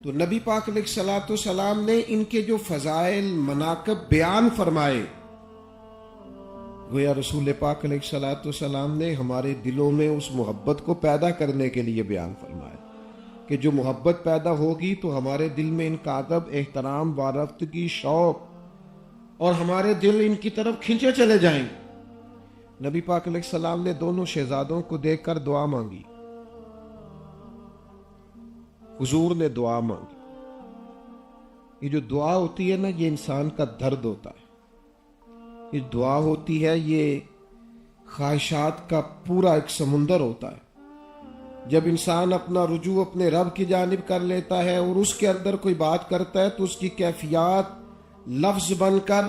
تو نبی پاک علیہ الصلوۃ والسلام نے ان کے جو فضائل مناقب بیان فرمائے، گویا رسول پاک علیہ الصلوۃ والسلام نے ہمارے دلوں میں اس محبت کو پیدا کرنے کے لیے بیان فرمایا کہ جو محبت پیدا ہوگی تو ہمارے دل میں ان کا ادب، احترام، وارفتگی، شوق، اور ہمارے دل ان کی طرف کھنچے چلے جائیں گے۔ نبی پاک علیہ السلام نے دونوں شہزادوں کو دیکھ کر دعا مانگی، حضور نے دعا مانگی۔ یہ جو دعا ہوتی ہے نا، یہ انسان کا درد ہوتا ہے۔ یہ دعا ہوتی ہے، یہ خواہشات کا پورا ایک سمندر ہوتا ہے۔ جب انسان اپنا رجوع اپنے رب کی جانب کر لیتا ہے اور اس کے اندر کوئی بات کرتا ہے تو اس کی کیفیات لفظ بن کر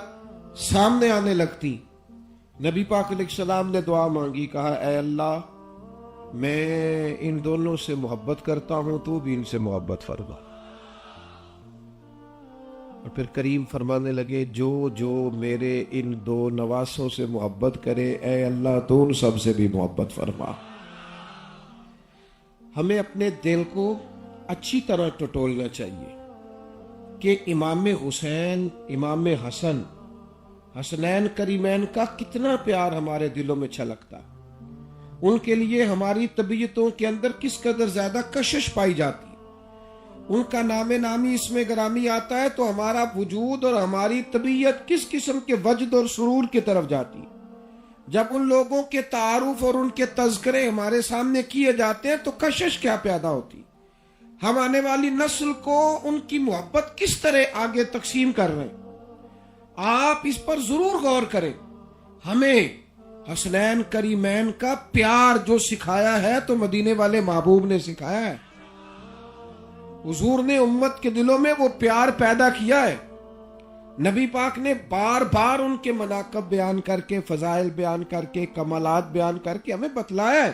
سامنے آنے لگتی۔ نبی پاک علیہ السلام نے دعا مانگی، کہا اے اللہ میں ان دونوں سے محبت کرتا ہوں، تو بھی ان سے محبت فرما۔ اور پھر کریم فرمانے لگے، جو جو میرے ان دو نواسوں سے محبت کرے، اے اللہ تو ان سب سے بھی محبت فرما۔ ہمیں اپنے دل کو اچھی طرح ٹٹولنا چاہیے کہ امام حسین، امام حسن، حسنین کریمین کا کتنا پیار ہمارے دلوں میں چھلکتا ہے۔ ان کے لیے ہماری طبیعتوں کے اندر کس قدر زیادہ کشش پائی جاتی ہے۔ ان کا نام نامی اس میں گرامی آتا ہے تو ہمارا وجود اور ہماری طبیعت کس قسم کے وجد اور سرور کی طرف جاتی ہے۔ جب ان لوگوں کے تعارف اور ان کے تذکرے ہمارے سامنے کیے جاتے ہیں تو کشش کیا پیدا ہوتی، ہم آنے والی نسل کو ان کی محبت کس طرح آگے تقسیم کر رہے ہیں۔ آپ اس پر ضرور غور کریں۔ ہمیں حسنین کریمین کا پیار جو سکھایا ہے تو مدینے والے محبوب نے سکھایا ہے۔ حضور نے امت کے دلوں میں وہ پیار پیدا کیا ہے۔ نبی پاک نے بار بار ان کے مناقب بیان کر کے، فضائل بیان کر کے، کمالات بیان کر کے ہمیں بتلایا ہے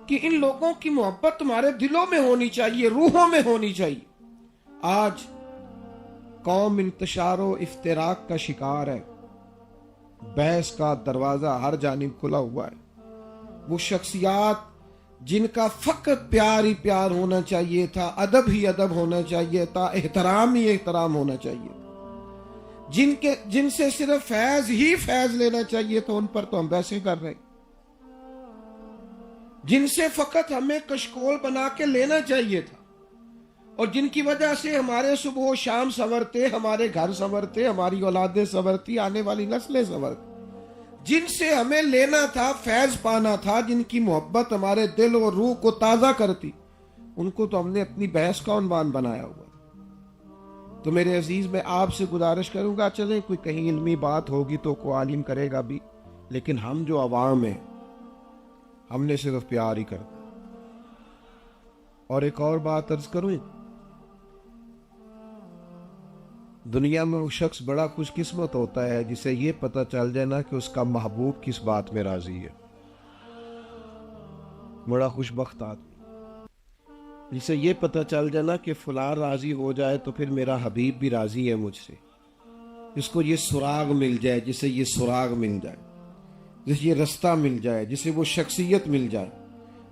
کہ ان لوگوں کی محبت تمہارے دلوں میں ہونی چاہیے، روحوں میں ہونی چاہیے۔ آج قوم انتشار و افتراق کا شکار ہے، بحث کا دروازہ ہر جانب کھلا ہوا ہے۔ وہ شخصیات جن کا فقط پیار ہی پیار ہونا چاہیے تھا، ادب ہی ادب ہونا چاہیے تھا، احترام ہی احترام ہونا چاہیے تھا، جن سے صرف فیض ہی فیض لینا چاہیے تھا، ان پر تو ہم ویسے کر رہے ہیں۔ جن سے فقط ہمیں کشکول بنا کے لینا چاہیے تھا اور جن کی وجہ سے ہمارے صبح و شام سنورتے، ہمارے گھر سنورتے، ہماری اولادیں سنورتی، آنے والی نسلیں سنورتی، جن سے ہمیں لینا تھا، فیض پانا تھا، جن کی محبت ہمارے دل اور روح کو تازہ کرتی، ان کو تو ہم نے اپنی بحث کا عنوان بنایا ہوا۔ تو میرے عزیز، میں آپ سے گزارش کروں گا، چلیں کوئی کہیں علمی بات ہوگی تو کوئی عالم کرے گا بھی، لیکن ہم جو عوام ہیں ہم نے صرف پیار ہی کرنا۔ اور ایک اور بات عرض کروں، دنیا میں وہ شخص بڑا خوش قسمت ہوتا ہے جسے یہ پتہ چل جائے نا کہ اس کا محبوب کس بات میں راضی ہے۔ بڑا خوش بخت آدمی جسے یہ پتہ چل جائے نا کہ فلاں راضی ہو جائے تو پھر میرا حبیب بھی راضی ہے مجھ سے، جس کو یہ سراغ مل جائے، جسے یہ سراغ مل جائے، جسے یہ رستہ مل جائے، جسے وہ شخصیت مل جائے،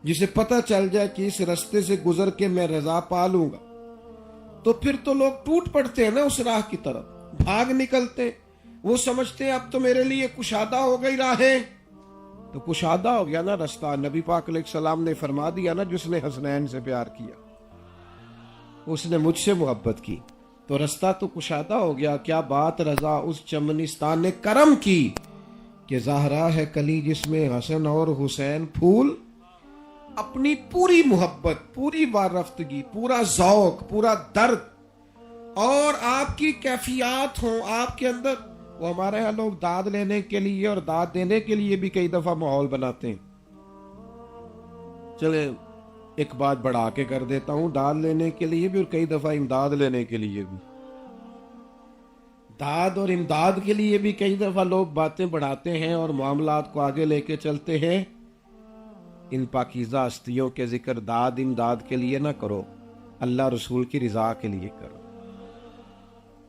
جسے پتہ چل جائے کہ اس رستے سے گزر کے میں رضا پا لوں گا، تو پھر تو لوگ ٹوٹ پڑتے ہیں نا اس راہ کی طرف، بھاگ نکلتے۔ وہ سمجھتے ہیں اب تو میرے لیے کشادہ ہو گئی راہیں، تو کشادہ ہو گیا نا رستہ۔ نبی پاک علیہ السلام نے فرما دیا نا، جس نے حسنین سے پیار کیا، اس نے مجھ سے محبت کی، تو رستہ تو کشادہ ہو گیا۔ کیا بات رضا اس چمنستان نے کرم کی کہ زہرا ہے کلی جس میں حسن اور حسین پھول، اپنی پوری محبت، پوری وارفتگی، پورا ذوق، پورا درد اور آپ کی کیفیات ہوں آپ کے اندر۔ وہ ہمارے ہاں لوگ داد لینے کے لیے اور داد دینے کے لیے بھی کئی دفعہ ماحول بناتے ہیں۔ چلے ایک بات بڑھا کے کر دیتا ہوں، داد لینے کے لیے بھی اور کئی دفعہ امداد لینے کے لیے بھی۔ داد اور امداد کے لیے بھی کئی دفعہ لوگ باتیں بڑھاتے ہیں اور معاملات کو آگے لے کے چلتے ہیں۔ ان پاکیزہ ہستیوں کے ذکر داد امداد کے لیے نہ کرو، اللہ رسول کی رضا کے لیے کرو،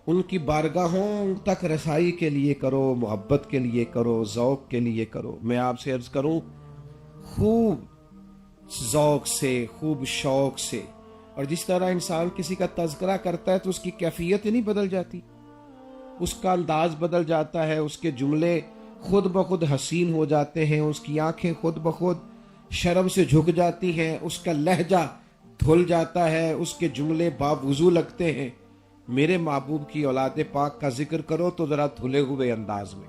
ان کی بارگاہوں تک رسائی کے لیے کرو، محبت کے لیے کرو، ذوق کے لیے کرو۔ میں آپ سے عرض کروں، خوب ذوق سے، خوب شوق سے اور جس طرح انسان کسی کا تذکرہ کرتا ہے تو اس کی کیفیت ہی نہیں بدل جاتی، اس کا انداز بدل جاتا ہے، اس کے جملے خود بخود حسین ہو جاتے ہیں، اس کی آنکھیں خود بخود شرم سے جھک جاتی ہیں، اس کا لہجہ دھل جاتا ہے، اس کے جملے باوضو لگتے ہیں۔ میرے محبوب کی اولاد پاک کا ذکر کرو تو ذرا دھلے ہوئے انداز میں،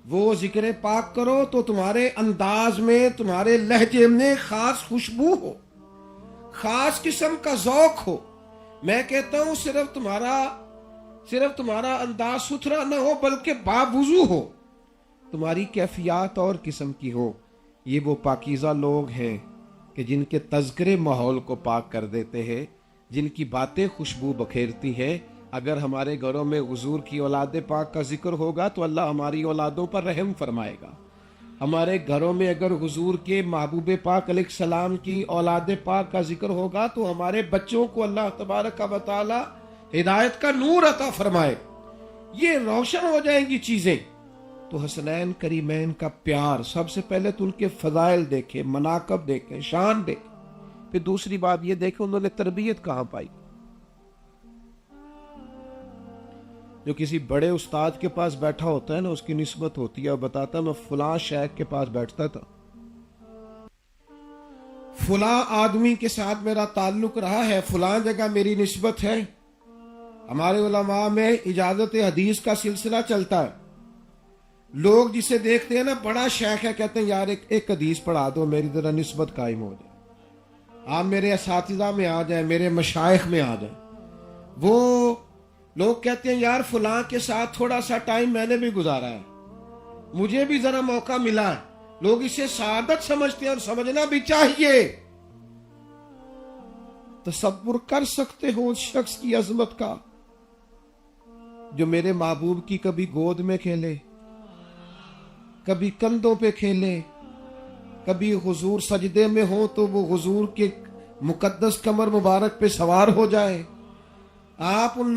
وہ ذکر پاک کرو تو تمہارے انداز میں، تمہارے لہجے میں خاص خوشبو ہو، خاص قسم کا ذوق ہو۔ میں کہتا ہوں صرف تمہارا انداز ستھرا نہ ہو بلکہ باوضو ہو، تمہاری کیفیات اور قسم کی ہو۔ یہ وہ پاکیزہ لوگ ہیں کہ جن کے تذکرے ماحول کو پاک کر دیتے ہیں، جن کی باتیں خوشبو بکھیرتی ہے۔ اگر ہمارے گھروں میں حضور کی اولاد پاک کا ذکر ہوگا تو اللہ ہماری اولادوں پر رحم فرمائے گا۔ ہمارے گھروں میں اگر حضور کے محبوب پاک علیہ السلام کی اولاد پاک کا ذکر ہوگا تو ہمارے بچوں کو اللہ تبارک و تعالی ہدایت کا نور عطا فرمائے، یہ روشن ہو جائیں گی چیزیں۔ تو حسنین کریمین کا پیار، سب سے پہلے تو ان کے فضائل دیکھیں، مناقب دیکھیں، شان دیکھیں، پھر دوسری بات یہ دیکھیں انہوں نے تربیت کہاں پائی۔ جو کسی بڑے استاد کے پاس بیٹھا ہوتا ہے نا، اس کی نسبت ہوتی ہے اور بتاتا میں فلاں شیخ کے پاس بیٹھتا تھا، فلاں آدمی کے ساتھ میرا تعلق رہا ہے، فلاں جگہ میری نسبت ہے۔ ہمارے علماء میں اجازت حدیث کا سلسلہ چلتا ہے، لوگ جسے دیکھتے ہیں نا بڑا شیخ ہے، کہتے ہیں یار ایک حدیث پڑھا دو، میری ذرا نسبت قائم ہو جائے، آپ میرے اساتذہ میں آ جائیں، میرے مشائخ میں آ جائیں۔ وہ لوگ کہتے ہیں یار فلاں کے ساتھ تھوڑا سا ٹائم میں نے بھی گزارا ہے، مجھے بھی ذرا موقع ملا ہے۔ لوگ اسے سعادت سمجھتے ہیں اور سمجھنا بھی چاہیے۔ تصور کر سکتے ہو اس شخص کی عظمت کا جو میرے محبوب کی کبھی گود میں کھیلے، کبھی کندھوں پہ کھیلے، کبھی حضور سجدے میں ہو تو وہ حضور کے مقدس کمر مبارک پہ سوار ہو جائے۔ آپ ان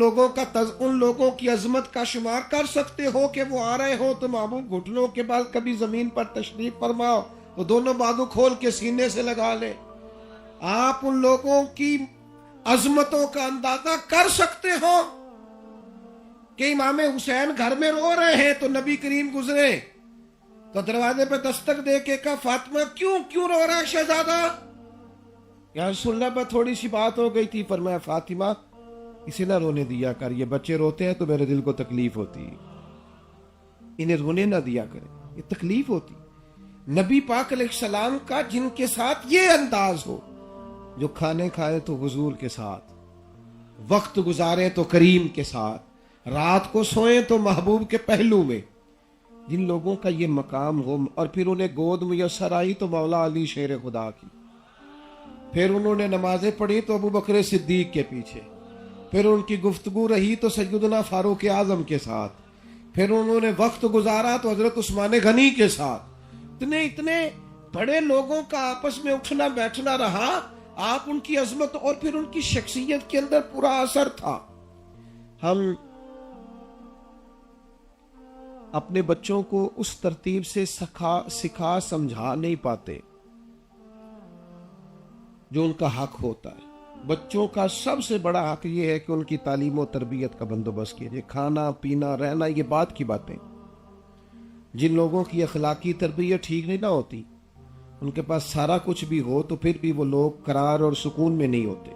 لوگوں کی عظمت کا شمار کر سکتے ہو کہ وہ آ رہے ہو تو محبوب گھٹنوں کے بال کبھی زمین پر تشریف فرماؤ تو دونوں بازو کھول کے سینے سے لگا لے۔ آپ ان لوگوں کی عظمتوں کا اندازہ کر سکتے ہو کہ امام حسین گھر میں رو رہے ہیں تو نبی کریم گزرے تو دروازے پہ دستک دے کے کہا فاطمہ کیوں رو رہا ہے شہزادہ؟ یا رسول اللہ میں تھوڑی سی بات ہو گئی تھی۔ فرمایا فاطمہ اسے نہ رونے دیا کر، یہ بچے روتے ہیں تو میرے دل کو تکلیف ہوتی، انہیں رونے نہ دیا کرے، یہ تکلیف ہوتی۔ نبی پاک علیہ السلام کا جن کے ساتھ یہ انداز ہو، جو کھانے کھائے تو حضور کے ساتھ، وقت گزارے تو کریم کے ساتھ، رات کو سوئیں تو محبوب کے پہلو میں، جن لوگوں کا یہ مقام ہو اور پھر انہیں گود میسر آئی تو مولا علی شیر خدا کی، پھر انہوں نے نمازیں پڑھی تو ابو بکر صدیق کے پیچھے، پھر ان کی گفتگو رہی تو سیدنا فاروق اعظم کے ساتھ، پھر انہوں نے وقت گزارا تو حضرت عثمان غنی کے ساتھ، اتنے بڑے لوگوں کا آپس میں اٹھنا بیٹھنا رہا۔ آپ ان کی عظمت اور پھر ان کی شخصیت کے اندر پورا اثر تھا۔ ہم اپنے بچوں کو اس ترتیب سے سکھا سمجھا نہیں پاتے جو ان کا حق ہوتا ہے۔ بچوں کا سب سے بڑا حق یہ ہے کہ ان کی تعلیم و تربیت کا بندوبست کیجیے، کھانا پینا رہنا یہ بات کی باتیں۔ جن لوگوں کی اخلاقی تربیت ٹھیک نہیں نہ ہوتی، ان کے پاس سارا کچھ بھی ہو تو پھر بھی وہ لوگ قرار اور سکون میں نہیں ہوتے۔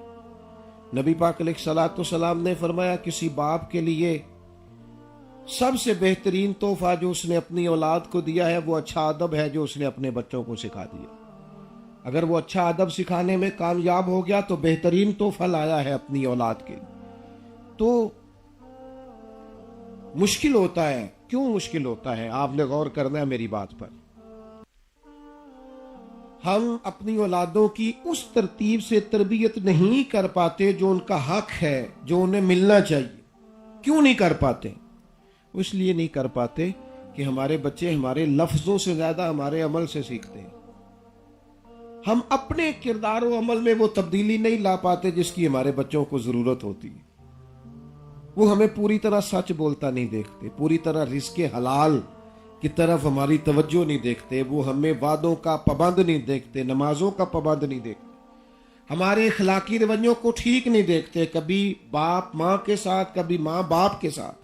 نبی پاک علیہ الصلوۃ والسلام نے فرمایا کسی باپ کے لیے سب سے بہترین تحفہ جو اس نے اپنی اولاد کو دیا ہے وہ اچھا ادب ہے جو اس نے اپنے بچوں کو سکھا دیا۔ اگر وہ اچھا ادب سکھانے میں کامیاب ہو گیا تو بہترین تحفہ لایا ہے اپنی اولاد کے۔ تو مشکل ہوتا ہے، کیوں مشکل ہوتا ہے؟ آپ نے غور کرنا ہے میری بات پر۔ ہم اپنی اولادوں کی اس ترتیب سے تربیت نہیں کر پاتے جو ان کا حق ہے، جو انہیں ملنا چاہیے۔ کیوں نہیں کر پاتے؟ اس لیے نہیں کر پاتے کہ ہمارے بچے ہمارے لفظوں سے زیادہ ہمارے عمل سے سیکھتے ہیں۔ ہم اپنے کردار و عمل میں وہ تبدیلی نہیں لا پاتے جس کی ہمارے بچوں کو ضرورت ہوتی ہے۔ وہ ہمیں پوری طرح سچ بولتا نہیں دیکھتے، پوری طرح رزق حلال کی طرف ہماری توجہ نہیں دیکھتے، وہ ہمیں وعدوں کا پابند نہیں دیکھتے، نمازوں کا پابند نہیں دیکھتے، ہمارے اخلاقی رویوں کو ٹھیک نہیں دیکھتے، کبھی باپ ماں کے ساتھ، کبھی ماں باپ کے ساتھ،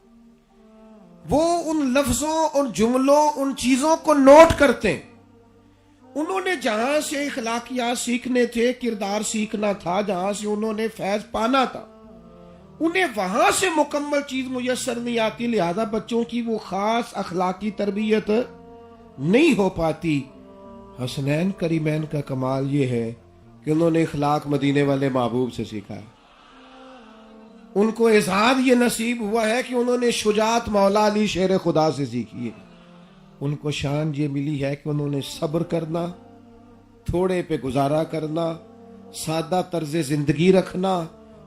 وہ ان لفظوں، ان جملوں، ان چیزوں کو نوٹ کرتے ہیں۔ انہوں نے جہاں سے اخلاقیات سیکھنے تھے، کردار سیکھنا تھا، جہاں سے انہوں نے فیض پانا تھا، انہیں وہاں سے مکمل چیز میسر نہیں آتی، لہذا بچوں کی وہ خاص اخلاقی تربیت نہیں ہو پاتی۔ حسنین کریمین کا کمال یہ ہے کہ انہوں نے اخلاق مدینے والے محبوب سے سیکھا ہے۔ ان کو اعزاز یہ نصیب ہوا ہے کہ انہوں نے شجاعت مولا علی شیر خدا سے سیکھی ہے۔ ان کو شان یہ ملی ہے کہ انہوں نے صبر کرنا، تھوڑے پہ گزارا کرنا، سادہ طرز زندگی رکھنا،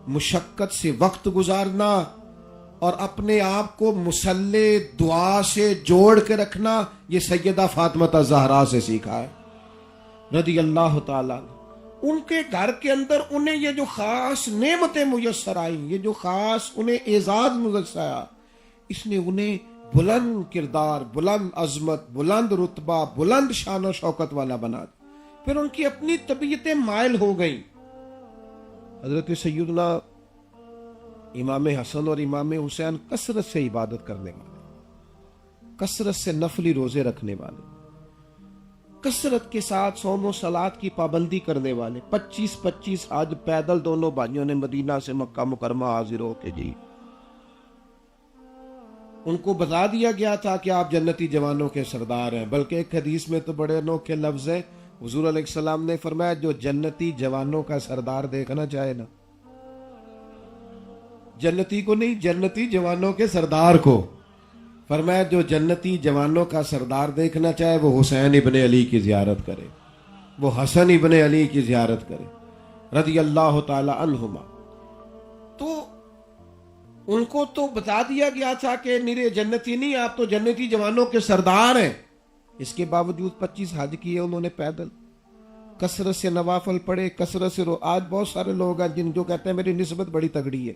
مشقت سے وقت گزارنا، اور اپنے آپ کو مسلح دعا سے جوڑ کے رکھنا، یہ سیدہ فاطمہ زہرا سے سیکھا ہے رضی اللہ تعالیٰ۔ ان کے گھر کے اندر انہیں یہ جو خاص نعمتیں میسر آئیں، یہ جو خاص انہیں اعزاز میسر آیا، اس نے انہیں بلند کردار، بلند عظمت، بلند رتبہ، بلند شان و شوکت والا بنا دیا۔ پھر ان کی اپنی طبیعتیں مائل ہو گئیں۔ حضرت سیدنا امام حسن اور امام حسین کثرت سے عبادت کرنے والے، کثرت سے نفلی روزے رکھنے والے، کثرت کے ساتھ صوم و صلات کی پابندی کرنے والے، 25 حج پیدل دونوں بھائیوں نے مدینہ سے مکہ مکرمہ حاضر ہو کے جی۔ ان کو بتا دیا گیا تھا کہ آپ جنتی جوانوں کے سردار ہیں، بلکہ ایک حدیث میں تو بڑے انوکھے لفظ ہیں، حضور علیہ السلام نے فرمایا جو جنتی جوانوں کا سردار دیکھنا چاہے نا، جنتی کو نہیں، جنتی جوانوں کے سردار کو، فرمایا جو جنتی جوانوں کا سردار دیکھنا چاہے وہ حسین ابن علی کی زیارت کرے، وہ حسن ابن علی کی زیارت کرے رضی اللہ تعالی عنہما۔ تو ان کو تو بتا دیا گیا تھا کہ میرے جنتی نہیں، آپ تو جنتی جوانوں کے سردار ہیں۔ اس کے باوجود 25 حج کیے انہوں نے پیدل، کثرت سے نوافل پڑھے، کثرت سے آج بہت سارے لوگ ہیں جن جو کہتے ہیں میری نسبت بڑی تگڑی ہے،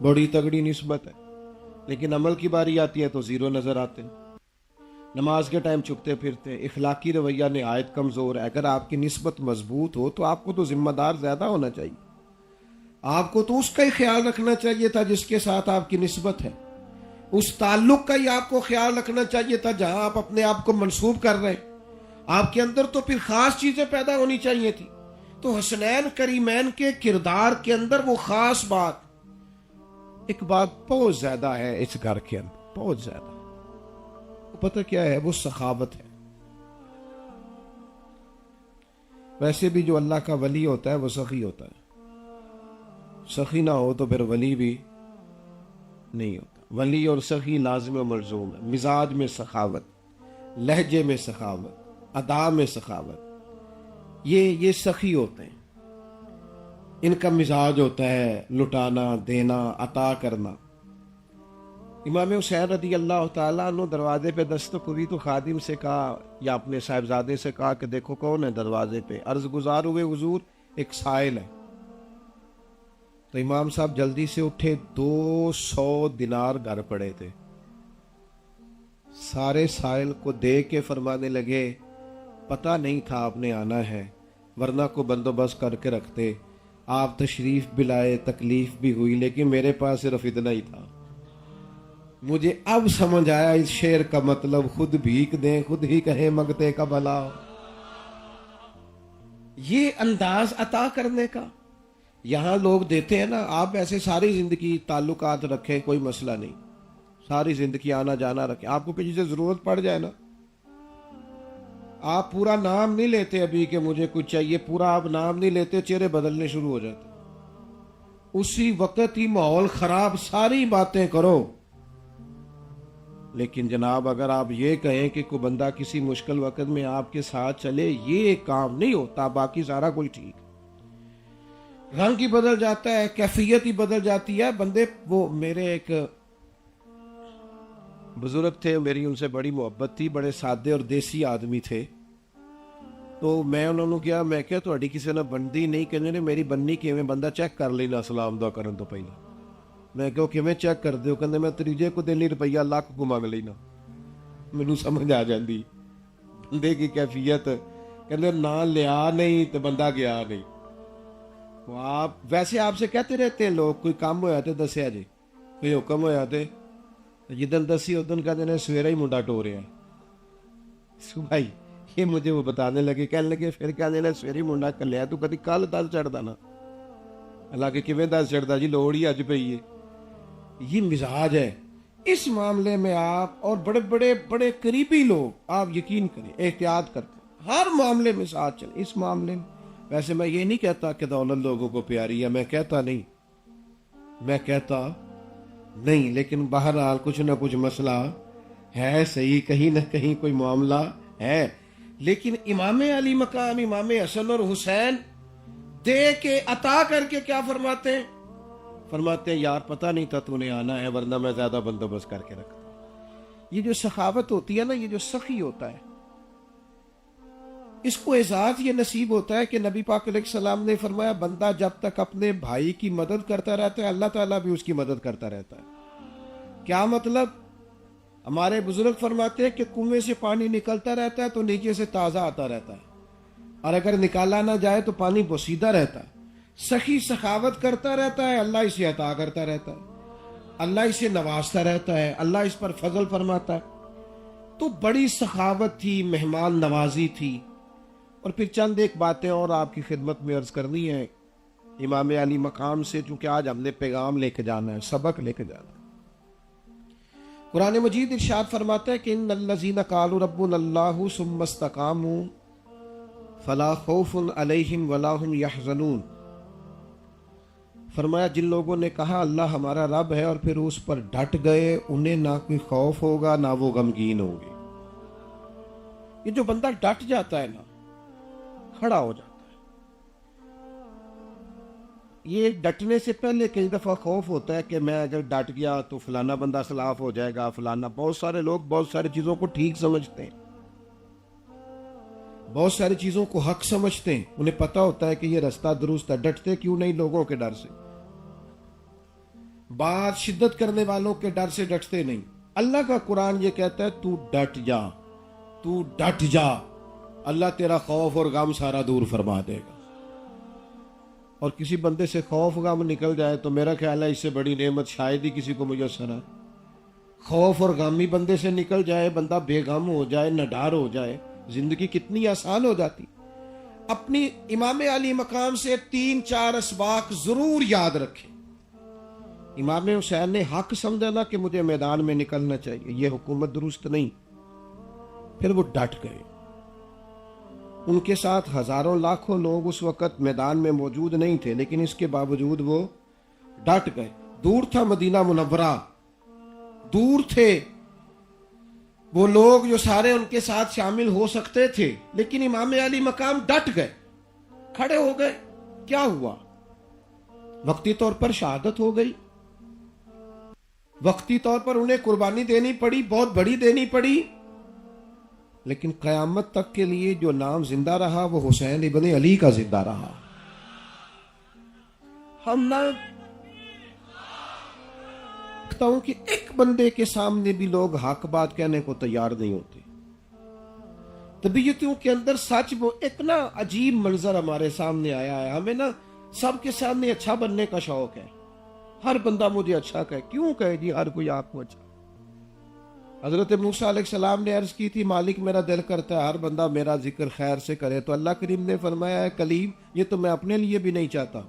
بڑی تگڑی نسبت ہے، لیکن عمل کی باری آتی ہے تو زیرو نظر آتے ہیں، نماز کے ٹائم چھپتے پھرتے، اخلاقی رویہ نہایت کمزور ہے۔ اگر آپ کی نسبت مضبوط ہو تو آپ کو تو ذمہ دار زیادہ ہونا چاہیے، آپ کو تو اس کا ہی خیال رکھنا چاہیے تھا جس کے ساتھ آپ کی نسبت ہے، اس تعلق کا ہی آپ کو خیال رکھنا چاہیے تھا جہاں آپ اپنے آپ کو منسوب کر رہے ہیں۔ آپ کے اندر تو پھر خاص چیزیں پیدا ہونی چاہیے تھی۔ تو حسنین کریمین کے کردار کے اندر وہ خاص بات، ایک بات بہت زیادہ ہے اس گھر کے اندر، بہت زیادہ، وہ پتہ کیا ہے؟ وہ سخاوت ہے۔ ویسے بھی جو اللہ کا ولی ہوتا ہے وہ سخی ہوتا ہے، سخی نہ ہو تو پھر ولی بھی نہیں ہوتا۔ ولی اور سخی لازم و ملزوم ہے، مزاج میں سخاوت، لہجے میں سخاوت، ادا میں سخاوت، یہ سخی ہوتے ہیں، ان کا مزاج ہوتا ہے لٹانا، دینا، عطا کرنا۔ امام حسین رضی اللہ تعالیٰ عنہ دروازے پہ دستک ہوئی تو خادم سے کہا یا اپنے صاحبزادے سے کہا کہ دیکھو کون ہے دروازے پہ، عرض گزار ہوئے حضور ایک سائل ہے۔ تو امام صاحب جلدی سے اٹھے، 200 دینار گھر پڑے تھے، سارے سائل کو دے کے فرمانے لگے پتہ نہیں تھا آپ نے آنا ہے، ورنہ کو بندوبست کر کے رکھتے، آپ تشریف بھی لائے، تکلیف بھی ہوئی، لیکن میرے پاس صرف اتنا ہی تھا۔ مجھے اب سمجھ آیا اس شعر کا مطلب، خود بھیک دیں خود ہی کہیں منگتے کا بھلا۔ یہ انداز عطا کرنے کا یہاں لوگ دیتے ہیں نا، آپ ایسے ساری زندگی تعلقات رکھیں، کوئی مسئلہ نہیں، ساری زندگی آنا جانا رکھیں، آپ کو کسی سے ضرورت پڑ جائے نا، آپ پورا نام نہیں لیتے ابھی کہ مجھے کچھ چاہیے، پورا آپ نام نہیں لیتے، چہرے بدلنے شروع ہو جاتے، اسی وقت ہی ماحول خراب، ساری باتیں کرو۔ لیکن جناب اگر آپ یہ کہیں کہ کوئی بندہ کسی مشکل وقت میں آپ کے ساتھ چلے، یہ کام نہیں ہوتا، باقی سارا کوئی ٹھیک، رنگ ہی بدل جاتا ہے، کیفیت ہی بدل جاتی ہے بندے۔ وہ میرے ایک بزرگ تھے، میری ان سے بڑی محبت تھی، بڑے سادے اور دیسی آدمی تھے، تو میں انہوں نے کیا، میں کیا تہاڈی کسی نے بنتی نہیں، کہنے نے میری بننی کیویں، بندہ چیک کر لینا سلام دعا کرن تو پہلے۔ میں کہو کیویں چیک کر دیو؟ کہندے میں تریجے کو دن روپیہ لاکھ کو منگ لینا۔ مینوں سمجھ آ جاندی بندے کی کیفیت کہتے نہ لیا نہیں تو بندہ گیا نہیں. وہ آپ ویسے آپ سے کہتے رہتے ہیں لوگ کوئی کام ہویا تو دسیا جی, کوئی حکم ہویا تو جدن دسی ادن کہتے ہیں سویرے ہی منڈا ٹو رہا ہے. بھائی یہ مجھے وہ بتانے لگے, کہنے لگے پھر کہنے لگے سویرے منڈا کلیا تو کدی کل دس چڑھتا نا. حالانکہ کیویں دس چڑھتا جی, لوڑ ہی اج پئی ہے. یہ مزاج ہے اس معاملے میں. آپ اور بڑے بڑے بڑے قریبی لوگ آپ یقین کریں احتیاط کرتے ہیں, ہر معاملے میں ساتھ چلیں. اس معاملے میں ویسے میں یہ نہیں کہتا کہ دولت لوگوں کو پیاری ہے, میں کہتا نہیں, لیکن بہرحال کچھ نہ کچھ مسئلہ ہے صحیح, کہیں نہ کہیں کوئی معاملہ ہے. لیکن امام علی مقام امام حسن اور حسین دے کے عطا کر کے کیا فرماتے ہیں یار پتہ نہیں تھا تو نے آنا ہے, ورنہ میں زیادہ بندوبست کر کے رکھتا. یہ جو سخاوت ہوتی ہے نا, یہ جو سخی ہوتا ہے, اس کو اعزاز یہ نصیب ہوتا ہے کہ نبی پاک علیہ السلام نے فرمایا بندہ جب تک اپنے بھائی کی مدد کرتا رہتا ہے اللہ تعالیٰ بھی اس کی مدد کرتا رہتا ہے. کیا مطلب؟ ہمارے بزرگ فرماتے ہیں کہ کنویں سے پانی نکلتا رہتا ہے تو نیچے سے تازہ آتا رہتا ہے, اور اگر نکالا نہ جائے تو پانی بوسیدہ رہتا ہے. سخی سخاوت کرتا رہتا ہے, اللہ اسے عطا کرتا رہتا ہے, اللہ اسے نوازتا رہتا ہے, اللہ اس پر فضل فرماتا ہے. تو بڑی سخاوت تھی, مہمان نوازی تھی. اور پھر چند ایک باتیں اور آپ کی خدمت میں عرض کرنی ہے امام علی مقام سے, چونکہ آج ہم نے پیغام لے کے جانا ہے, سبق لے کے جانا ہے. قرآن مجید ارشاد فرماتا ہے کہ ان الذین قالوا ربنا اللہ ثم استقاموا فلا خوف علیہم ولا هم یحزنون. فرمایا جن لوگوں نے کہا اللہ ہمارا رب ہے اور پھر اس پر ڈٹ گئے, انہیں نہ کوئی خوف ہوگا نہ وہ غمگین ہوں گے. یہ جو بندہ ڈٹ جاتا ہے نا, کھڑا ہو جاتا ہے, یہ ڈٹنے سے پہلے کئی دفعہ خوف ہوتا ہے کہ میں اگر ڈٹ گیا تو فلانا بندہ خلاف ہو جائے گا, فلانا. بہت سارے لوگ بہت ساری چیزوں کو ٹھیک سمجھتے ہیں, بہت ساری چیزوں کو حق سمجھتے ہیں, انہیں پتہ ہوتا ہے کہ یہ رستہ درست ہے, ڈٹتے کیوں نہیں؟ لوگوں کے ڈر سے, بات شدت کرنے والوں کے ڈر سے ڈٹتے نہیں. اللہ کا قرآن یہ کہتا ہے تو ڈٹ جا, اللہ تیرا خوف اور غم سارا دور فرما دے گا. اور کسی بندے سے خوف غم نکل جائے تو میرا خیال ہے اس سے بڑی نعمت شاید ہی کسی کو میسر ہے. خوف اور غم ہی بندے سے نکل جائے, بندہ بے غم ہو جائے, نہ ڈر ہو جائے, زندگی کتنی آسان ہو جاتی. اپنی امام علی مقام سے 3-4 اسباق ضرور یاد رکھیں. امام حسین نے حق سمجھا نا کہ مجھے میدان میں نکلنا چاہیے, یہ حکومت درست نہیں, پھر وہ ڈٹ گئے. ان کے ساتھ ہزاروں لاکھوں لوگ اس وقت میدان میں موجود نہیں تھے, لیکن اس کے باوجود وہ ڈٹ گئے. دور تھا مدینہ منورہ, دور تھے وہ لوگ جو سارے ان کے ساتھ شامل ہو سکتے تھے, لیکن امام علی مقام ڈٹ گئے, کھڑے ہو گئے. کیا ہوا؟ وقتی طور پر شہادت ہو گئی, وقتی طور پر انہیں قربانی دینی پڑی, بہت بڑی دینی پڑی, لیکن قیامت تک کے لیے جو نام زندہ رہا وہ حسین ابن علی کا زندہ رہا. ہم نہ دیکھتا ہوں کہ ایک بندے کے سامنے بھی لوگ حق بات کہنے کو تیار نہیں ہوتے. طبیعتوں کے اندر سچ, وہ ایک نا عجیب منظر ہمارے سامنے آیا ہے. ہمیں نا سب کے سامنے اچھا بننے کا شوق ہے, ہر بندہ مجھے اچھا کہے. کیوں کہے جی ہر کوئی آپ کو اچھا؟ حضرت موسیٰ علیہ السلام نے عرض کی تھی مالک میرا دل کرتا ہے ہر بندہ میرا ذکر خیر سے کرے, تو اللہ کریم نے فرمایا ہے کلیم یہ تو میں اپنے لیے بھی نہیں چاہتا.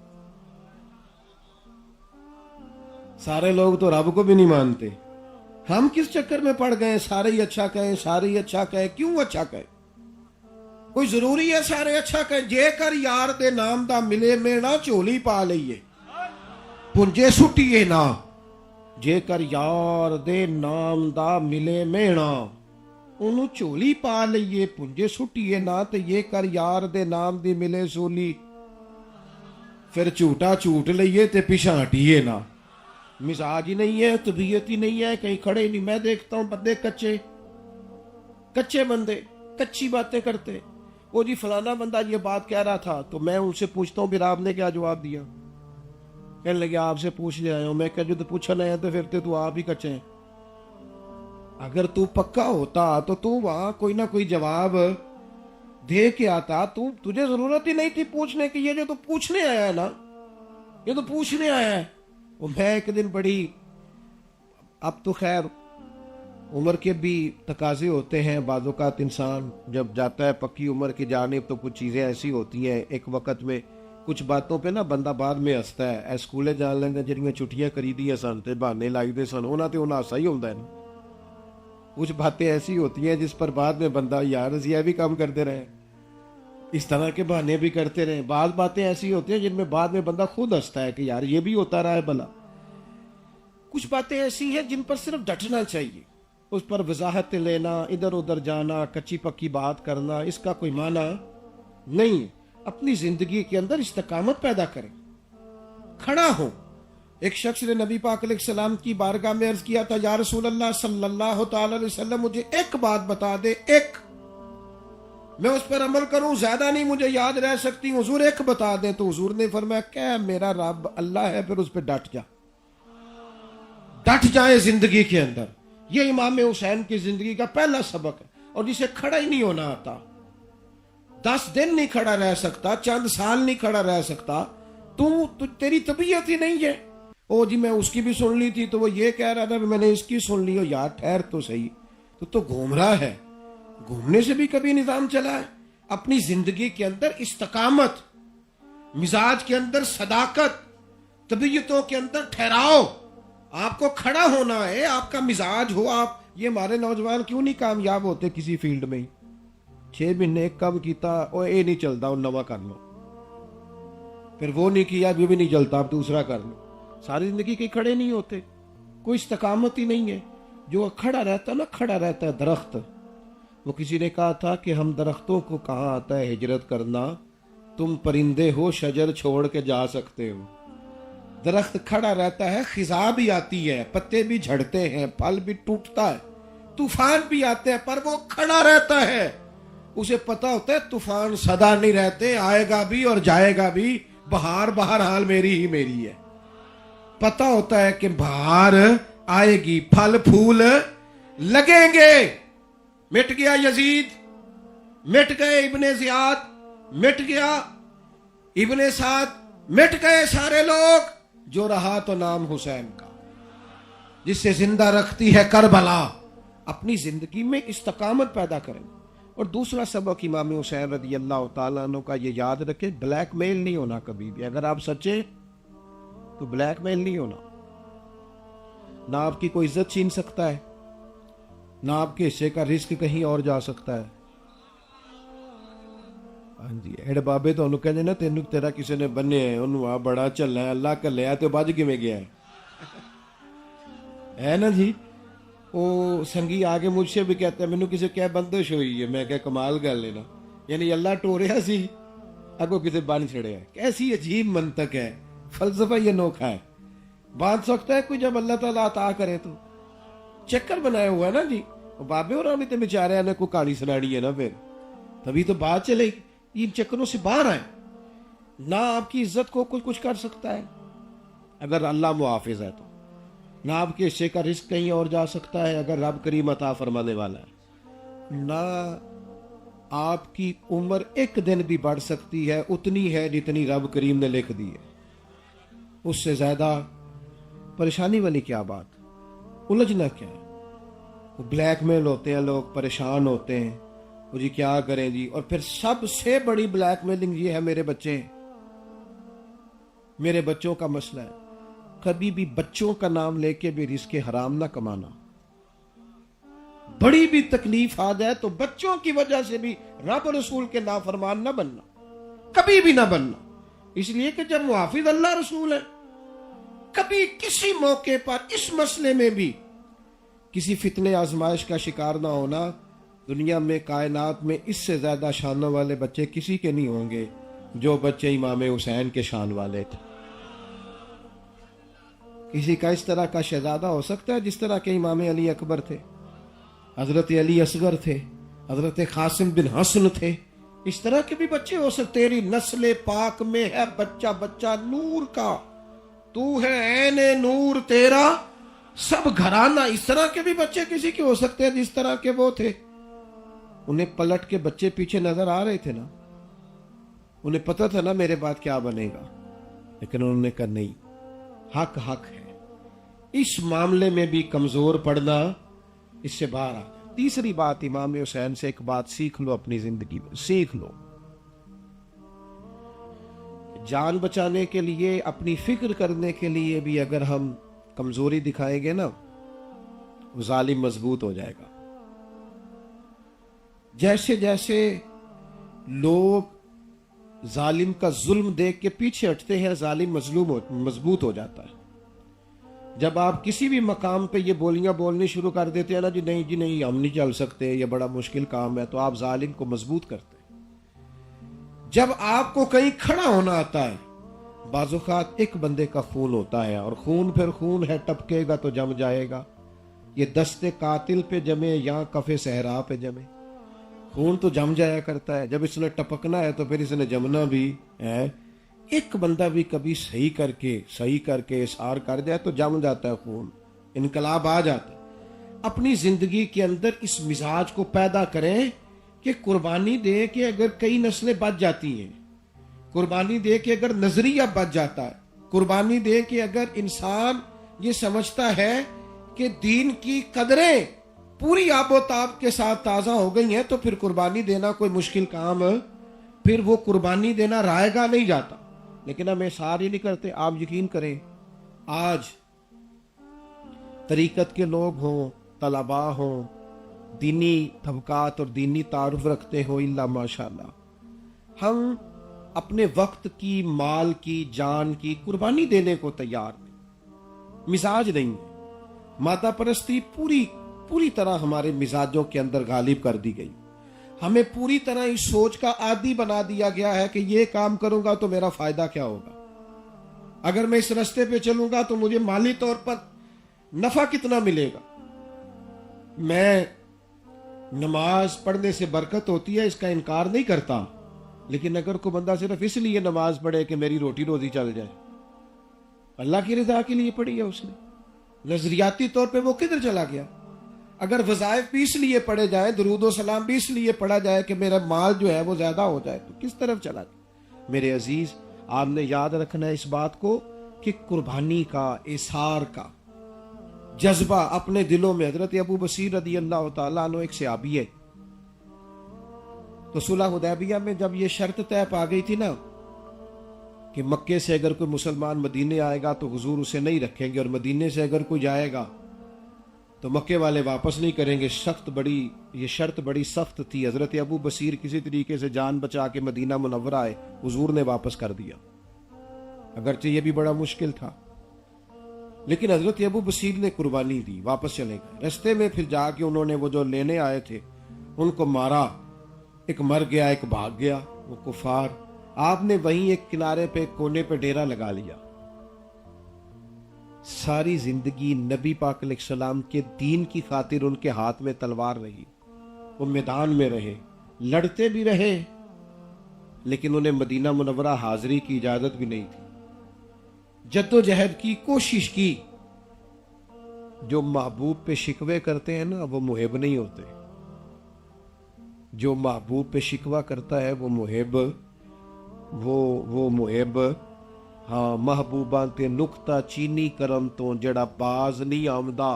سارے لوگ تو رب کو بھی نہیں مانتے, ہم کس چکر میں پڑ گئے سارے ہی اچھا کہیں, سارے ہی اچھا کہیں. کیوں اچھا کہیں؟ کوئی ضروری ہے سارے اچھا کہیں؟ جے کر یار دے نام دا ملے مینا چولی پا لئیے پنجے سٹیے نا. جے کر یار دے نام دا ملے مینا انہوں چولی پا لئیے پنجے سٹیے نا. تے یہ کر یار دے نام دی ملے سولی پھر جھوٹا جھوٹ لئیے تے پیچھے ہٹیے نا. مزاج ہی نہیں ہے, طبیعت ہی نہیں ہے, کہیں کھڑے نہیں. میں دیکھتا ہوں بندے کچے بندے کچی باتیں کرتے. وہ جی فلانا بندہ یہ بات کہہ رہا تھا, تو میں ان سے پوچھتا ہوں پھر آپ نے کیا جواب دیا؟ کہنے لگے آپ سے پوچھ لے آیا ہوں. میں کہ جو تو پوچھنا ہے تو پھر تو آپ ہی کچے ہیں. اگر تو پکا ہوتا تو وہاں کوئی نہ کوئی جواب دے کے آتا. تجھے ضرورت ہی نہیں تھی پوچھنے کی. یہ جو تو پوچھنے آیا ہے نا, یہ تو پوچھنے آیا ہے. وہ میں ایک دن بڑی, اب تو خیر عمر کے بھی تقاضے ہوتے ہیں, بعض اوقات انسان جب جاتا ہے پکی عمر کی جانب تو کچھ چیزیں ایسی ہوتی ہیں ایک وقت میں, کچھ باتوں پہ نا بندہ بعد میں ہستا ہے. اے سکولے جان لیں جڑیاں چھٹیاں کری دی سن تے بہانے لائی دے سن, انہاں تے انہاں ہاسا ہی ہوندا ہے نا. کچھ باتیں ایسی ہوتی ہیں جس پر بعد میں بندہ یار اسی یہ بھی کام کرتے رہے, اس طرح کے بہانے بھی کرتے رہے. بعض باتیں ایسی ہوتی ہیں جن میں بعد میں بندہ خود ہنستا ہے کہ یار یہ بھی ہوتا رہا ہے بھلا. کچھ باتیں ایسی ہیں جن پر صرف ڈٹنا چاہیے, اس پر وضاحت لینا, ادھر ادھر جانا, کچی پکی بات کرنا, اس کا کوئی معنی نہیں. اپنی زندگی کے اندر استقامت پیدا کریں, کھڑا ہو. ایک شخص نے نبی پاک علیہ السلام کی بارگاہ میں عرض کیا تھا, یا رسول اللہ صلی اللہ تعالی علیہ وسلم مجھے ایک بات بتا دے, ایک, میں اس پر عمل کروں, زیادہ نہیں مجھے یاد رہ سکتی, حضور ایک بتا دیں. تو حضور نے فرمایا کہ میرا رب اللہ ہے, پھر اس پہ ڈٹ جا. ڈٹ جائیں زندگی کے اندر. یہ امام حسین کی زندگی کا پہلا سبق ہے. اور جسے کھڑا ہی نہیں ہونا آتا, 10 دن نہیں کھڑا رہ سکتا, چند سال نہیں کھڑا رہ سکتا, تو تیری طبیعت ہی نہیں ہے. او جی میں اس کی بھی سن لی تھی تو وہ یہ کہہ رہا تھا, میں نے اس کی سن لی. ہو یار ٹھہر تو صحیح, تو گھوم رہا ہے. گھومنے سے بھی کبھی نظام چلا ہے. اپنی زندگی کے اندر استقامت, مزاج کے اندر صداقت, طبیعتوں کے اندر ٹھہراؤ. آپ کو کھڑا ہونا ہے, آپ کا مزاج ہو. آپ یہ ہمارے نوجوان کیوں نہیں کامیاب ہوتے کسی فیلڈ میں؟ 6 مہینے ایک کام کیتا, او اے نہیں چلتا, وہ نواں کر لو. پھر وہ نہیں کیا, یہ بھی نہیں چلتا, اب دوسرا کر لو. ساری زندگی کے کھڑے نہیں ہوتے, کوئی استقامت ہی نہیں ہے. جو کھڑا رہتا نا, کھڑا رہتا ہے درخت. وہ کسی نے کہا تھا کہ ہم درختوں کو کہاں آتا ہے ہجرت کرنا, تم پرندے ہو شجر چھوڑ کے جا سکتے ہو. درخت کھڑا رہتا ہے, خزاں بھی آتی ہے, پتے بھی جھڑتے ہیں, پھل بھی ٹوٹتا ہے, طوفان بھی آتے ہیں, پر وہ کھڑا رہتا ہے. اسے پتا ہوتا ہے طوفان سدا نہیں رہتے, آئے گا بھی اور جائے گا بھی, بہار بہرحال میری ہی میری ہے. پتا ہوتا ہے کہ بہار آئے گی, پھل پھول لگیں گے. مٹ گیا یزید, مٹ گئے ابن زیاد, مٹ گیا ابن سعد, مٹ گئے سارے لوگ. جو رہا تو نام حسین کا, جس سے زندہ رکھتی ہے کربلا. اپنی زندگی میں استقامت پیدا کریں. اور دوسرا سبق امام حسین رضی اللہ تعالیٰ عنہ کا یہ یاد رکھیں, بلیک میل نہیں ہونا کبھی بھی. اگر آپ سچے تو بلیک میل نہیں ہونا. نہ آپ کی کوئی عزت چھین سکتا ہے, نہ آپ کے حصے کا رزق کہیں اور جا سکتا ہے. ہاں جی, ایڈ بابے تو انہوں کہنے نا, تینوں تیرا کسی نے بننے ہیں, انہوں آ بڑا چلنا ہے, اللہ کر لیا تو بج کے میں گیا ہے نا جی. وہ سنگی آگے مجھ سے بھی کہتا ہے, مینوں کسی کیا بندش ہوئی ہے. میں کہ کمال کر لینا, یعنی اللہ ٹوریا سی اگو کسی بن چھڑیا. کیسی عجیب منطق ہے, فلسفہ یہ نوکھا ہے. باندھ سکتا ہے کوئی جب اللہ تعالیٰ عطا کرے تو. چکر بنایا ہوا ہے نا جی. بابے اور بھی تو بیچارے نے کوئی کہانی سنانی ہے نا, پھر تبھی تو بات چلے گی. ان چکروں سے باہر آئے. نہ آپ کی عزت کو کوئی کچھ کر سکتا ہے اگر اللہ محافظ ہے تو, نہ آپ کے حصے کا رزق کہیں اور جا سکتا ہے اگر رب کریم عطا فرمانے والا ہے. نہ آپ کی عمر ایک دن بھی بڑھ سکتی ہے, اتنی ہے جتنی رب کریم نے لکھ دی ہے. اس سے زیادہ پریشانی والی کیا بات, الجھنا کیا ہے. وہ بلیک میل ہوتے ہیں لوگ, پریشان ہوتے ہیں, وہ جی کیا کریں جی. اور پھر سب سے بڑی بلیک میلنگ یہ ہے, میرے بچے, میرے بچوں کا مسئلہ ہے. کبھی بھی بچوں کا نام لے کے بھی رزق حرام نہ کمانا. بڑی بھی تکلیف آ جائے تو بچوں کی وجہ سے بھی رب رسول کے نافرمان نہ بننا, کبھی بھی نہ بننا. اس لیے کہ جب محافظ اللہ رسول ہے, کبھی کسی موقع پر اس مسئلے میں بھی کسی فتنے آزمائش کا شکار نہ ہونا. دنیا میں کائنات میں اس سے زیادہ شانوں والے بچے کسی کے نہیں ہوں گے جو بچے امام حسین کے شان والے تھے. کسی کا اس طرح کا شہزادہ ہو سکتا ہے جس طرح کے امام علی اکبر تھے, حضرت علی اصغر تھے, حضرت قاسم بن حسن تھے. اس طرح کے بھی بچے ہو سکتے. تیری نسل پاک میں ہے بچہ بچہ نور کا, تو ہے عین نور تیرا سب گھرانہ. اس طرح کے بھی بچے کسی کے ہو سکتے ہیں جس طرح کے وہ تھے. انہیں پلٹ کے بچے پیچھے نظر آ رہے تھے نا, انہیں پتا تھا نا میرے بعد کیا بنے گا, لیکن انہوں نے کہا نہیں, حق حق ہے. اس معاملے میں بھی کمزور پڑنا اس سے باہر آ. تیسری بات, امام حسین سے ایک بات سیکھ لو اپنی زندگی میں, سیکھ لو, جان بچانے کے لیے, اپنی فکر کرنے کے لیے بھی اگر ہم کمزوری دکھائیں گے نا, ظالم مضبوط ہو جائے گا. جیسے جیسے لوگ ظالم کا ظلم دیکھ کے پیچھے ہٹتے ہیں, ظالم مضبوط ہو جاتا ہے. جب آپ کسی بھی مقام پہ یہ بولیاں بولنی شروع کر دیتے ہیں نا, جی نہیں ہم نہیں چل سکتے, یہ بڑا مشکل کام ہے, تو آپ ظالم کو مضبوط کرتے ہیں. جب آپ کو کہیں کھڑا ہونا آتا ہے, بعض اوقات ایک بندے کا خون ہوتا ہے, اور خون پھر خون ہے, ٹپکے گا تو جم جائے گا. یہ دستے قاتل پہ جمے یا کفے صحرا پہ جمے, خون تو جم جایا کرتا ہے. جب اس نے ٹپکنا ہے تو پھر اس نے جمنا بھی ہے. ایک بندہ بھی کبھی صحیح کر کے اشار کر جائے تو جم جاتا ہے خون, انقلاب آ جاتا ہے. اپنی زندگی کے اندر اس مزاج کو پیدا کریں کہ قربانی دے کہ اگر کئی نسلیں بچ جاتی ہیں, قربانی دے کہ اگر نظریہ بچ جاتا ہے, قربانی دے کہ اگر انسان یہ سمجھتا ہے کہ دین کی قدریں پوری آب و تاب کے ساتھ تازہ ہو گئی ہیں, تو پھر قربانی دینا کوئی مشکل کام, پھر وہ قربانی دینا رائے گا نہیں جاتا. لیکن ہم احسار ہی نہیں کرتے. آپ یقین کریں, آج طریقت کے لوگ ہوں, طلباء ہوں, دینی طبقات اور دینی تعارف رکھتے ہو, الا ماشاءاللہ, ہم اپنے وقت کی, مال کی, جان کی قربانی دینے کو تیار نہیں. مزاج نہیں ہے. مادہ پرستی پوری طرح ہمارے مزاجوں کے اندر غالب کر دی گئی. ہمیں پوری طرح اس سوچ کا عادی بنا دیا گیا ہے کہ یہ کام کروں گا تو میرا فائدہ کیا ہوگا, اگر میں اس راستے پہ چلوں گا تو مجھے مالی طور پر نفع کتنا ملے گا. میں نماز پڑھنے سے برکت ہوتی ہے, اس کا انکار نہیں کرتا, لیکن اگر کوئی بندہ صرف اس لیے نماز پڑھے کہ میری روٹی روزی چل جائے, اللہ کی رضا کے لیے پڑھی ہے اس نے, نظریاتی طور پہ وہ کدھر چلا گیا. اگر وظائف بھی اس لیے پڑھے جائیں, درود و سلام بھی اس لیے پڑھا جائے کہ میرا مال جو ہے وہ زیادہ ہو جائے, تو کس طرف چلا گیا. میرے عزیز, آپ نے یاد رکھنا ہے اس بات کو کہ قربانی کا, اثار کا جذبہ اپنے دلوں میں. حضرت ابو بصیر رضی اللہ تعالیٰ عنہ ایک صحابی ہے, تو صلح حدیبیہ میں جب یہ شرط طے پا گئی تھی نا کہ مکے سے اگر کوئی مسلمان مدینے آئے گا تو حضور اسے نہیں رکھیں گے, اور مدینے سے اگر کوئی جائے گا تو مکے والے واپس نہیں کریں گے. یہ شرط بڑی سخت تھی. حضرت ابو بصیر کسی طریقے سے جان بچا کے مدینہ منورہ آئے, حضور نے واپس کر دیا, اگرچہ یہ بھی بڑا مشکل تھا, لیکن حضرت ابو بصیر نے قربانی دی, واپس چلے گئے. رستے میں پھر جا کے انہوں نے وہ جو لینے آئے تھے ان کو مارا, ایک مر گیا, ایک بھاگ گیا, وہ کفار. آپ نے وہیں ایک کنارے پہ, کونے پہ ڈیرا لگا لیا. ساری زندگی نبی پاک علیہ السلام کے دین کی خاطر ان کے ہاتھ میں تلوار رہی, وہ میدان میں رہے, لڑتے بھی رہے, لیکن انہیں مدینہ منورہ حاضری کی اجازت بھی نہیں تھی. جد و جہد کی, کوشش کی. جو محبوب پہ شکوے کرتے ہیں نا وہ محب نہیں ہوتے. جو محبوب پہ شکوہ کرتا ہے وہ محب, وہ محب. ہاں, محبوباں تے نکتہ چینی کرم تو جڑا باز نہیں آمدا,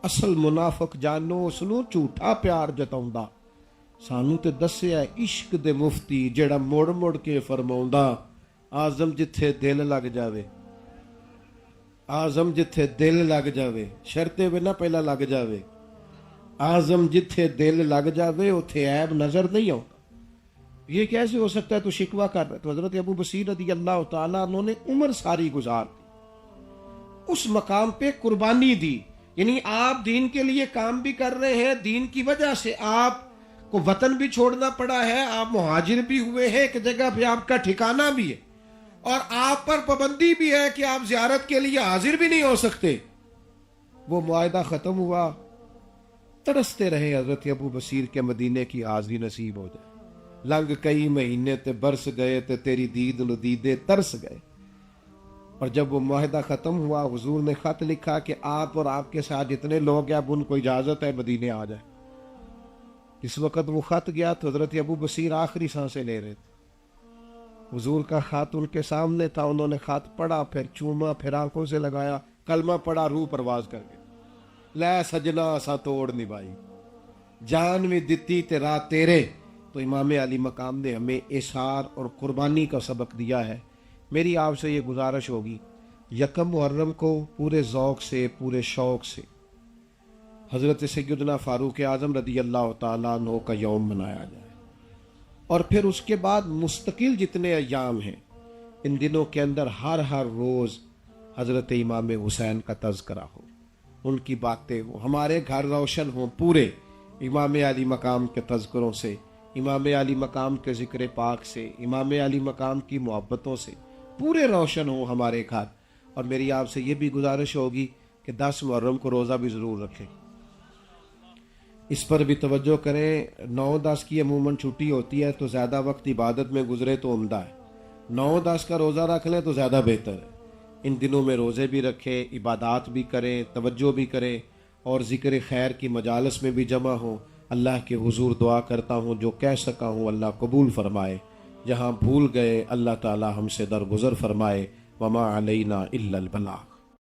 اصل منافق جانو اس نو جھوٹا پیار جتاوندا. سانو تے دسیا عشق دے مفتی جڑا مڑ مڑ کے فرماوندا, آزم جتھے دل لگ جاوے, آزم جتھے دل لگ جاوے, شرطے وے نہ پہلا لگ جاوے, آزم جتھے دل لگ جاوے اتھے عیب نظر نہیں آتا. یہ کیسے ہو سکتا ہے, تو شکوہ کر رہا. تو حضرت ابو بصیر رضی اللہ تعالیٰ انہوں نے عمر ساری گزار دی, اس مقام پہ قربانی دی. یعنی آپ دین کے لیے کام بھی کر رہے ہیں, دین کی وجہ سے آپ کو وطن بھی چھوڑنا پڑا ہے, آپ مہاجر بھی ہوئے ہیں, ایک جگہ پہ آپ کا ٹھکانہ بھی ہے, اور آپ پر پابندی بھی ہے کہ آپ زیارت کے لیے حاضر بھی نہیں ہو سکتے. وہ معاہدہ ختم ہوا, ترستے رہے حضرت ابو بصیر کے مدینے کی حاضری نصیب ہو جائے. لنگ کئی مہینے تے برس گئے تے تیری دید نو دیدے ترس گئے. اور جب وہ معاہدہ ختم ہوا, حضور نے خط لکھا کہ آپ اور آپ کے ساتھ جتنے لوگ ہیں اب ان کو اجازت ہے مدینے آ جائے, اس وقت وہ خط گیا تو حضرت ابو بصیر آخری سانسیں لے رہے تھے. حضور کا خط ان کے سامنے تھا، انہوں نے خط پڑھا، پھر چوما، پھر آنکھوں سے لگایا، کلمہ پڑھا، روح پرواز کر گئے. لے سجنا اسا توڑ نبھائی، جان بھی دتی تے راہ تیرے. تو امام علی مقام نے ہمیں اثار اور قربانی کا سبق دیا ہے. میری آپ سے یہ گزارش ہوگی، یکم محرم کو پورے ذوق سے، پورے شوق سے حضرت سیدنا فاروق اعظم رضی اللہ تعالیٰ عنہ کا یوم منایا جائے، اور پھر اس کے بعد مستقل جتنے ایام ہیں ان دنوں کے اندر ہر روز حضرت امام حسین کا تذکرہ ہو، ان کی باتیں ہوں، ہمارے گھر روشن ہوں پورے امام علی مقام کے تذکروں سے، امام علی مقام کے ذکر پاک سے، امام علی مقام کی محبتوں سے پورے روشن ہوں ہمارے گھر. اور میری آپ سے یہ بھی گزارش ہوگی کہ 10 محرم کو روزہ بھی ضرور رکھیں، اس پر بھی توجہ کریں. 9-10 کی عموماً چھٹی ہوتی ہے تو زیادہ وقت عبادت میں گزرے تو عمدہ ہے. 9-10 کا روزہ رکھ لیں تو زیادہ بہتر ہے. ان دنوں میں روزے بھی رکھیں، عبادات بھی کریں، توجہ بھی کریں، اور ذکر خیر کی مجالس میں بھی جمع ہوں. اللہ کے حضور دعا کرتا ہوں جو کہہ سکا ہوں اللہ قبول فرمائے، جہاں بھول گئے اللہ تعالی ہم سے درگزر فرمائے. وما علینا الا البلاغ.